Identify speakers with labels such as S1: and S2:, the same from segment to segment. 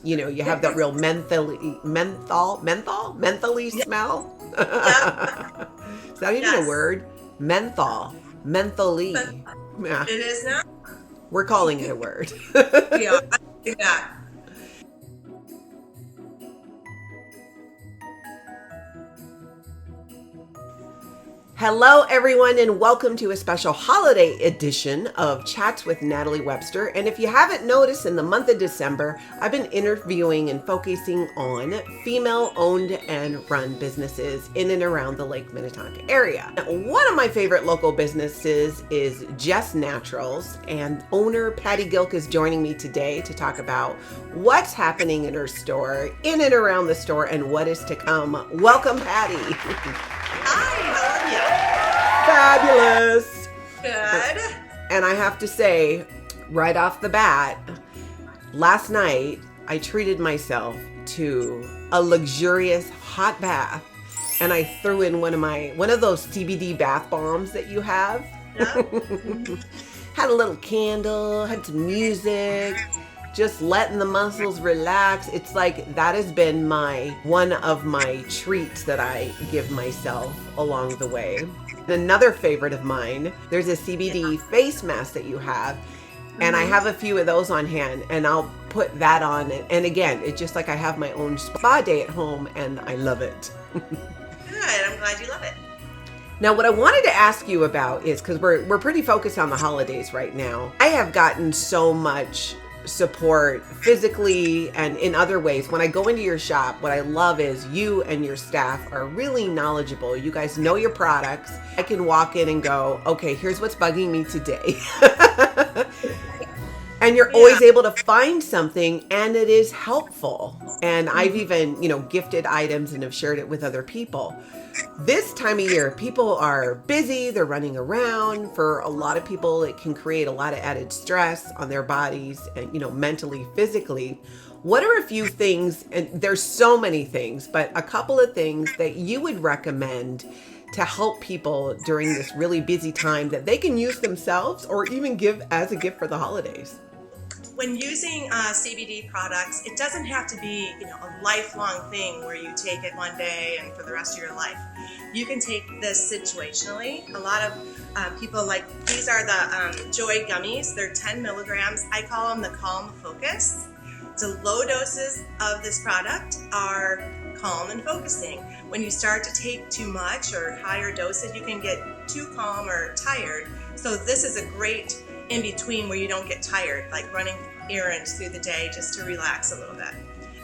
S1: You have that real mentholy
S2: Yeah.
S1: smell.
S2: Yeah.
S1: Is that even a
S2: Yes.
S1: word? Mentholy.
S2: But
S1: Yeah,
S2: it is now.
S1: we're calling it a word.
S2: We are. I do that.
S1: Hello, everyone, and welcome to a special holiday edition of Chats with Natalie Webster. And if you haven't noticed, in the month of December, I've been interviewing and focusing on female-owned and run businesses in and around the Lake Minnetonka area. One of my favorite local businesses is Jes Naturals, and owner Patty Gilk is joining me today to talk about what's happening in her store, in and around the store, and what is to come. Welcome, Patty.
S2: Hi, how
S1: Fabulous.
S2: are you? Good.
S1: And I have to say, right off the bat, last night I treated myself to a luxurious hot bath, and I threw in one of those CBD bath bombs that you have.
S2: Yeah.
S1: Had a little candle, had some music, just letting the muscles relax. It's like that has been one of my treats that I give myself along the way. Another favorite of mine, there's a CBD face mask that you have, and I have a few of those on hand, and I'll put that on. And again, it's just like I have my own spa day at home, and I love it.
S2: Good. I'm glad you love it.
S1: Now, what I wanted to ask you about is, because we're pretty focused on the holidays right now, I have gotten so much support physically and in other ways. When I go into your shop, what I love is you and your staff are really knowledgeable. You guys know your products. I can walk in and go, okay, here's what's bugging me today. And you're always able to find something, and it is helpful. And I've even, gifted items and have shared it with other people. This time of year, people are busy, they're running around. For a lot of people, it can create a lot of added stress on their bodies and, mentally, physically. What are a few things, and there's so many things, but a couple of things that you would recommend to help people during this really busy time that they can use themselves or even give as a gift for the holidays?
S2: When using CBD products, it doesn't have to be, a lifelong thing where you take it one day and for the rest of your life. You can take this situationally. A lot of people these are the Joy gummies. They're 10 milligrams. I call them the Calm Focus. So low doses of this product are calm and focusing. When you start to take too much or higher doses, you can get too calm or tired. So this is a great in between where you don't get tired, like running errands through the day just to relax a little bit.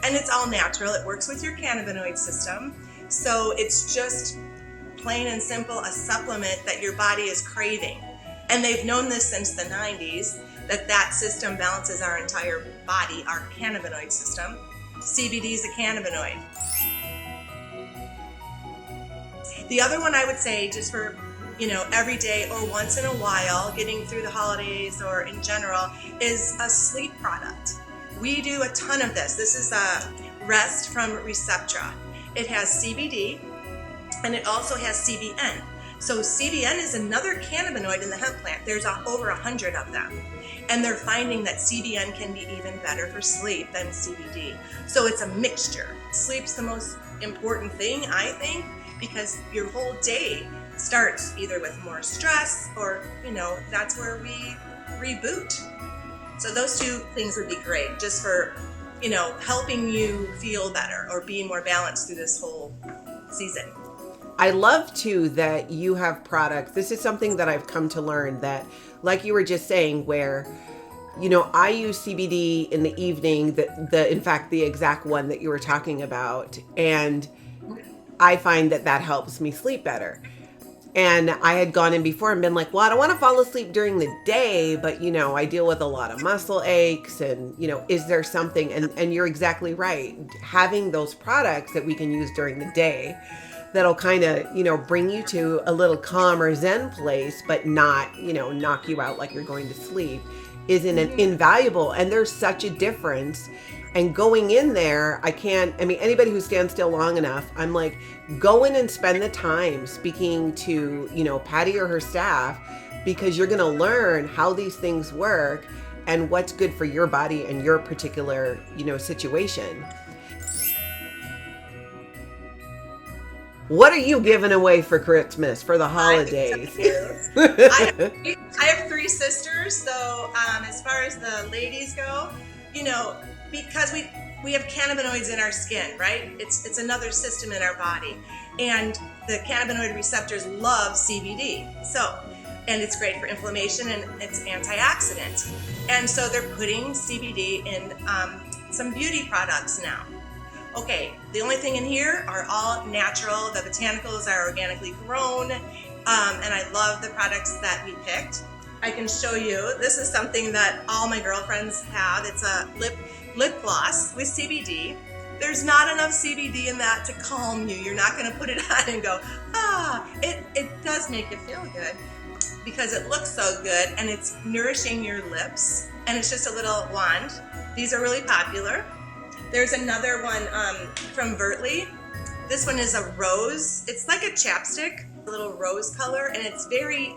S2: And it's all natural. It works with your cannabinoid system. So it's just plain and simple a supplement that your body is craving. And they've known this since the 90s, that system balances our entire body, our cannabinoid system. CBD is a cannabinoid. The other one I would say, just for every day or once in a while, getting through the holidays or in general, is a sleep product. We do a ton of this. This is a Rest from Receptra. It has CBD and it also has CBN. So CBN is another cannabinoid in the hemp plant. There's over 100 of them. And they're finding that CBN can be even better for sleep than CBD. So it's a mixture. Sleep's the most important thing, I think, because your whole day starts either with more stress or, that's where we reboot. So those two things would be great just for, helping you feel better or be more balanced through this whole season.
S1: I love too that you have products. This is something that I've come to learn that, like you were just saying, where, I use CBD in the evening, in fact, the exact one that you were talking about. And I find that helps me sleep better. And I had gone in before and been like, well, I don't want to fall asleep during the day, but, I deal with a lot of muscle aches and, is there something? And you're exactly right. Having those products that we can use during the day that'll kind of, bring you to a little calmer Zen place, but not, knock you out like you're going to sleep is invaluable. And there's such a difference. And going in there, anybody who stands still long enough, I'm like, go in and spend the time speaking to, Patty or her staff, because you're going to learn how these things work. and what's good for your body and your particular, situation. What are you giving away for Christmas, for the holidays?
S2: I have 3 sisters, so as far as the ladies go, because we have cannabinoids in our skin, right? It's another system in our body, and the cannabinoid receptors love CBD. And it's great for inflammation, and it's antioxidant. And so they're putting CBD in some beauty products now. Okay, the only thing in here are all natural. The botanicals are organically grown, and I love the products that we picked. I can show you. This is something that all my girlfriends have. It's a lip gloss with CBD. There's not enough CBD in that to calm you. You're not going to put it on and go, it does make you feel good because it looks so good, and it's nourishing your lips, and it's just a little wand. These are really popular. There's another one from Vertly. This one is a rose. It's like a chapstick, a little rose color, and it's very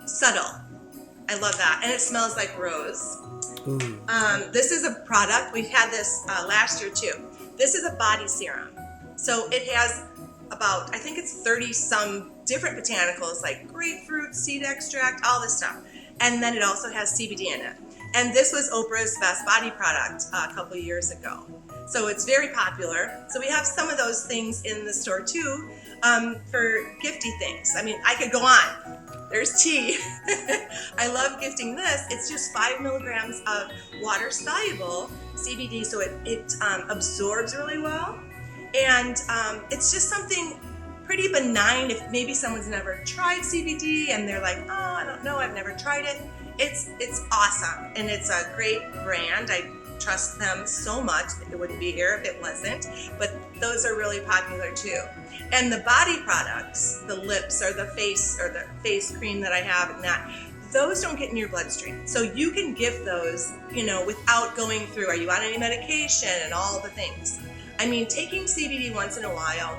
S2: subtle. I love that, and it smells like rose. This is a product. We've had this last year too. This is a body serum. So it has about, I think it's 30 some different botanicals like grapefruit, seed extract, all this stuff. And then it also has CBD in it. And this was Oprah's best body product a couple years ago. So it's very popular. So we have some of those things in the store too for gifty things. I mean, I could go on. There's tea. I love gifting this. It's just 5 milligrams of water-soluble CBD, so it absorbs really well. And it's just something pretty benign if maybe someone's never tried CBD and they're like, I don't know, I've never tried it. It's awesome, and it's a great brand. I trust them so much that it wouldn't be here if it wasn't, but those are really popular too. And the body products, the lips or the face cream that I have and that, those don't get in your bloodstream. So you can give those, without going through, are you on any medication and all the things. I mean, taking CBD once in a while,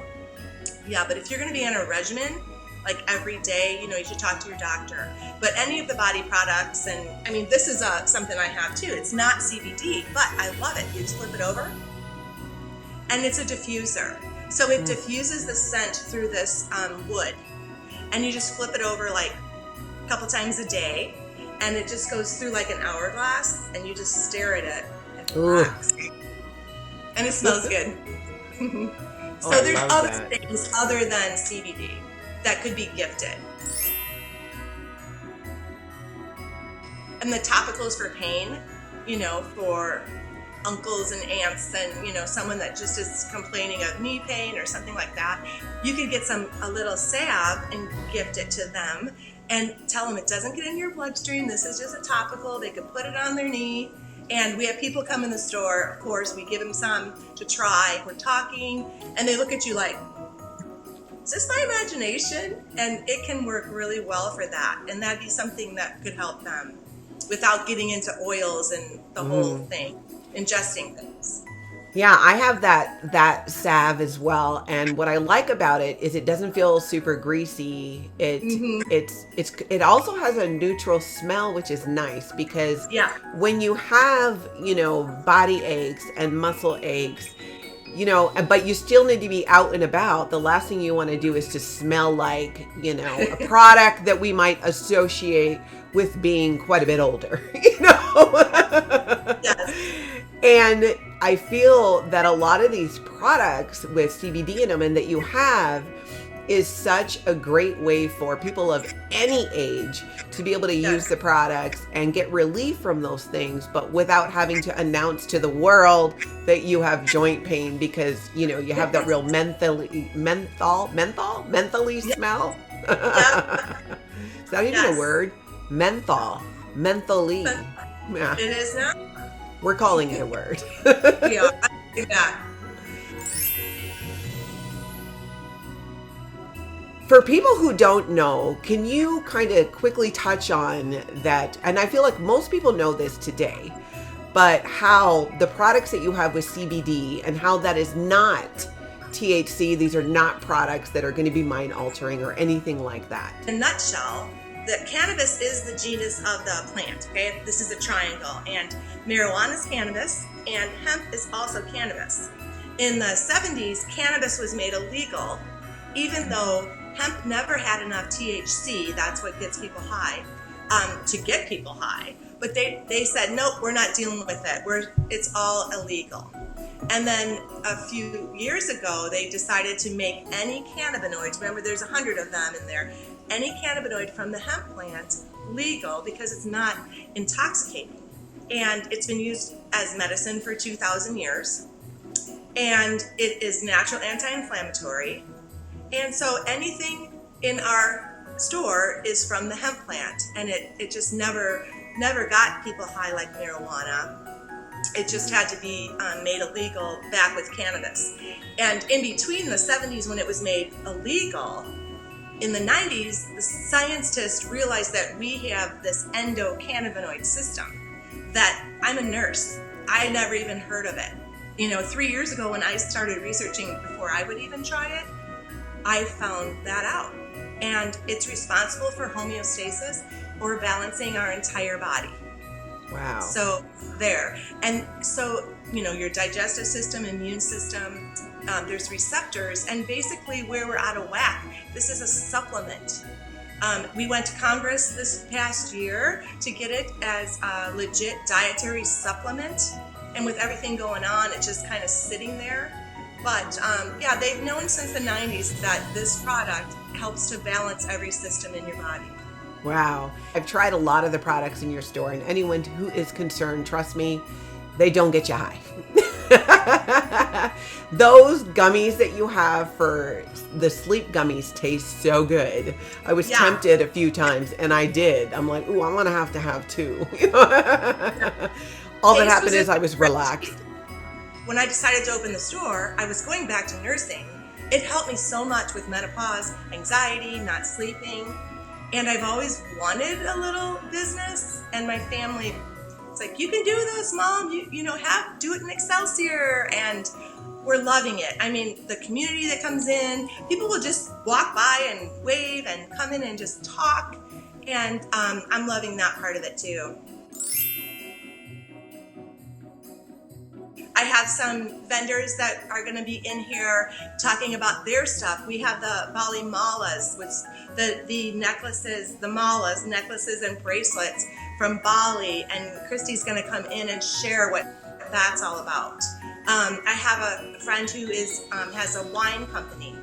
S2: yeah, but if you're going to be on a regimen, like every day, you should talk to your doctor. But any of the body products, and I mean, this is something I have too. It's not CBD, but I love it. You just flip it over, and it's a diffuser. So it diffuses the scent through this wood, and you just flip it over like a couple times a day, and it just goes through like an hourglass, and you just stare at it and relax. And it smells good. So there's other things other than CBD that could be gifted. And the topicals for pain, for uncles and aunts and, someone that just is complaining of knee pain or something like that, you could get a little salve and gift it to them and tell them it doesn't get in your bloodstream. This is just a topical. They could put it on their knee. And we have people come in the store, of course, we give them some to try. We're talking, and they look at you like, is this my imagination? And it can work really well for that. And that'd be something that could help them without getting into oils and the whole thing, ingesting things.
S1: Yeah, I have that salve as well, and what I like about it is it doesn't feel super greasy. It also has a neutral smell, which is nice because when you have body aches and muscle aches, but you still need to be out and about, the last thing you want to do is to smell like a product that we might associate with being quite a bit older.
S2: Yes.
S1: And I feel that a lot of these products with CBD in them and that you have is such a great way for people of any age to be able to use the products and get relief from those things, but without having to announce to the world that you have joint pain because, you have that real mentally smell. Is that even a word? Mentally. Yeah.
S2: It is now.
S1: We're calling it a word.
S2: Yeah, I do that.
S1: For people who don't know, can you kind of quickly touch on that? And I feel like most people know this today, but how the products that you have with CBD and how that is not THC, these are not products that are going to be mind altering or anything like that.
S2: In a nutshell, the cannabis is the genus of the plant, okay? This is a triangle, and marijuana is cannabis, and hemp is also cannabis. In the 70s, cannabis was made illegal, even though hemp never had enough THC, that's what gets people high, to get people high. But they said, nope, we're not dealing with it. It's all illegal. And then a few years ago, they decided to make any cannabinoids, remember there's 100 of them in there, any cannabinoid from the hemp plant legal because it's not intoxicating. And it's been used as medicine for 2,000 years. And it is natural anti-inflammatory. And so anything in our store is from the hemp plant. And it just never got people high like marijuana. It just had to be made illegal back with cannabis. And in between the 70s when it was made illegal, in the 90s, the scientists realized that we have this endocannabinoid system that I'm a nurse. I never even heard of it. 3 years ago when I started researching before I would even try it, I found that out. And it's responsible for homeostasis or balancing our entire body.
S1: Wow.
S2: So there. And so, your digestive system, immune system, there's receptors, and basically where we're out of whack, this is a supplement. We went to Congress this past year to get it as a legit dietary supplement. And with everything going on, it's just kind of sitting there. But they've known since the 90s that this product helps to balance every system in your body.
S1: Wow. I've tried a lot of the products in your store, and anyone who is concerned, trust me, they don't get you high. Those gummies that you have for the sleep gummies taste so good. I was tempted a few times, and I did. I'm like, ooh, I'm going to have two. All that happened is I was relaxed.
S2: When I decided to open the store, I was going back to nursing. It helped me so much with menopause, anxiety, not sleeping. And I've always wanted a little business, and my family, it's like, you can do this, Mom. Do it in Excelsior, and we're loving it. I mean, the community that comes in, people will just walk by and wave and come in and just talk, and I'm loving that part of it too. I have some vendors that are going to be in here talking about their stuff. We have the Bali malas, which the necklaces, the malas, necklaces and bracelets from Bali, and Christy's going to come in and share what that's all about. I have a friend who has a wine company.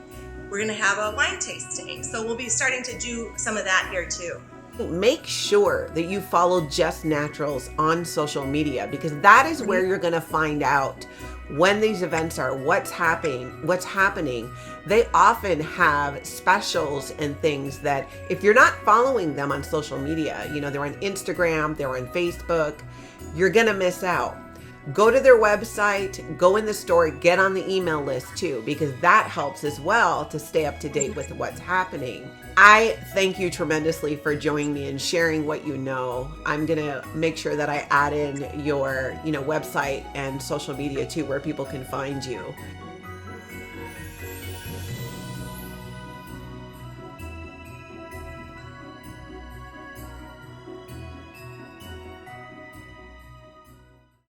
S2: We're going to have a wine tasting, so we'll be starting to do some of that here too.
S1: Make sure that you follow Jes Naturals on social media, because that is where you're going to find out when these events are, what's happening. They often have specials and things that if you're not following them on social media, they're on Instagram, they're on Facebook, you're going to miss out. Go to their website, go in the store, get on the email list too, because that helps as well to stay up to date with what's happening. I thank you tremendously for joining me and sharing what you know. I'm going to make sure that I add in your, website and social media too, where people can find you.